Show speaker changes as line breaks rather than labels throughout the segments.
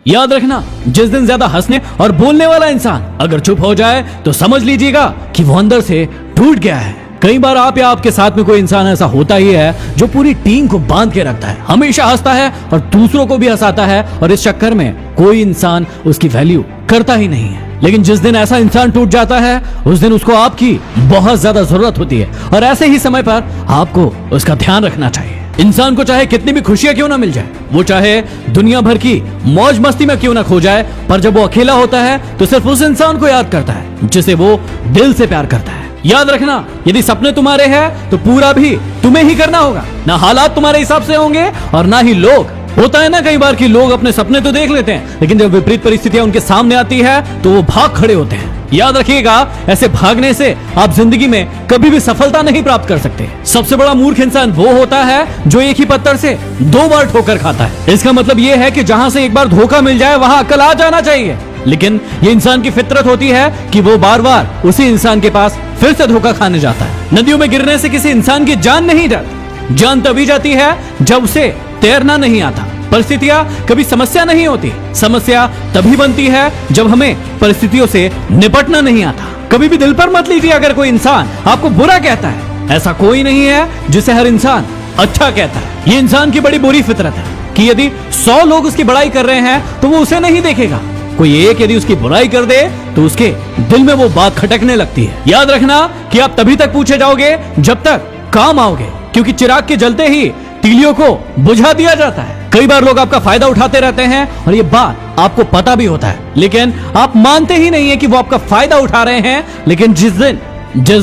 याद रखना, जिस दिन ज्यादा हंसने और बोलने वाला इंसान अगर चुप हो जाए तो समझ लीजिएगा कि वो अंदर से टूट गया है। कई बार आप या आपके साथ में कोई इंसान ऐसा होता ही है जो पूरी टीम को बांध के रखता है, हमेशा हंसता है और दूसरों को भी हंसाता है, और इस चक्कर में कोई इंसान उसकी वैल्यू करता ही नहीं है। लेकिन जिस दिन ऐसा इंसान टूट जाता है उस दिन उसको आपकी बहुत ज्यादा जरूरत होती है, और ऐसे ही समय पर आपको उसका ध्यान रखना चाहिए। इंसान को चाहे कितनी भी खुशियां क्यों ना मिल जाए, वो चाहे दुनिया भर की मौज मस्ती में क्यों ना खो जाए, पर जब वो अकेला होता है तो सिर्फ उस इंसान को याद करता है जिसे वो दिल से प्यार करता है। याद रखना, यदि सपने तुम्हारे हैं तो पूरा भी तुम्हें ही करना होगा। ना हालात तुम्हारे हिसाब से होंगे और ना ही लोग। होता है ना कई बार कि लोग अपने सपने तो देख लेते हैं, लेकिन जब विपरीत परिस्थितियां उनके सामने आती है तो वो भाग खड़े होते हैं। याद रखिएगा, ऐसे भागने से आप जिंदगी में कभी भी सफलता नहीं प्राप्त कर सकते। सबसे बड़ा मूर्ख इंसान वो होता है जो एक ही पत्थर से 2 बार ठोकर खाता है। इसका मतलब ये है कि जहां से एक बार धोखा मिल जाए वहां अकल आ जाना चाहिए, लेकिन ये इंसान की फितरत होती है कि वो बार बार उसी इंसान के पास फिर से धोखा खाने जाता है। नदियों में गिरने से किसी इंसान की जान नहीं जाती, जान तभी जाती है जब उसे तैरना नहीं आता। परिस्थितियां कभी समस्या नहीं होती, समस्या तभी बनती है जब हमें परिस्थितियों से निपटना नहीं आता। कभी भी दिल पर मत लीजिए अगर कोई इंसान आपको बुरा कहता है, ऐसा कोई नहीं है जिसे हर इंसान अच्छा कहता है। ये इंसान की बड़ी बुरी फितरत है कि यदि 100 लोग उसकी बड़ाई कर रहे हैं तो वो उसे नहीं देखेगा। कोई एक यदि उसकी बुराई कर दे तो उसके दिल में वो बात खटकने लगती है। याद रखना कि आप तभी तक पूछे जाओगे जब तक काम आओगे, क्योंकि चिराग के जलते ही तीलियों को बुझा दिया जाता है। कई बार लोग आपका फायदा उठाते रहते हैं और ये बात आपको पता भी होता है, लेकिन आप मानते ही नहीं है कि वो आपका फायदा उठा रहे हैं। लेकिन जिस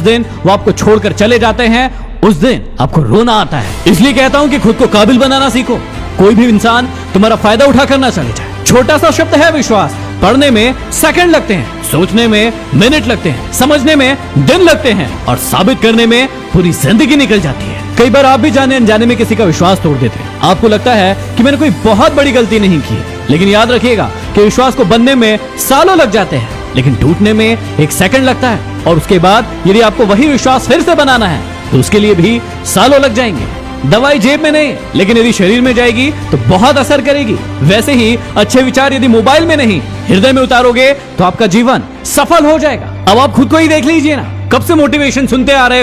दिन वो आपको छोड़कर चले जाते हैं उस दिन आपको रोना आता है। इसलिए कहता हूं कि खुद को काबिल बनाना सीखो। कोई भी इंसान तुम्हारा फायदा उठाकर ना चले जाए। छोटा सा शब्द है विश्वास, पढ़ने में सेकंड लगते हैं, सोचने में मिनट लगते हैं, समझने में दिन लगते हैं, और साबित करने में पूरी जिंदगी निकल जाती है। कई बार आप भी जाने अनजाने में किसी का विश्वास तोड़ देते हैं। आपको लगता है कि मैंने कोई बहुत बड़ी गलती नहीं की, लेकिन याद रखिएगा कि विश्वास को बनने में सालों लग जाते हैं, लेकिन टूटने में 1 सेकंड लगता है। और उसके बाद यदि आपको वही विश्वास फिर से बनाना है तो उसके लिए भी सालों लग जाएंगे। दवाई जेब में नहीं, लेकिन यदि शरीर में जाएगी तो बहुत असर करेगी। वैसे ही अच्छे विचार यदि मोबाइल में नहीं हृदय में उतारोगे तो आपका जीवन सफल हो जाएगा। अब आप खुद को ही देख लीजिए ना, कब से मोटिवेशन सुनते आ रहे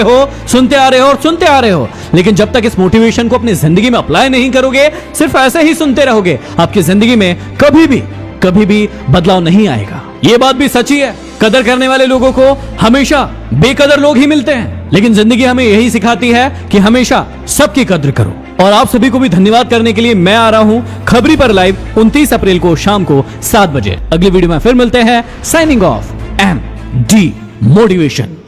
हो, लेकिन जब तक इस मोटिवेशन को अपनी जिंदगी में अप्लाई नहीं करोगे, सिर्फ ऐसे ही सुनते रहोगे, आपकी जिंदगी में कभी भी बदलाव नहीं आएगा। ये बात भी सच्ची है, कदर करने वाले लोगों को हमेशा बेकदर लोग ही मिलते हैं, लेकिन जिंदगी हमें यही सिखाती है कि हमेशा सबकी कद्र करो। और आप सभी को भी धन्यवाद करने के लिए मैं आ रहा हूं खबरी पर लाइव 29 अप्रैल को शाम को 7 बजे। अगली वीडियो में फिर मिलते हैं। Signing off, MD motivation.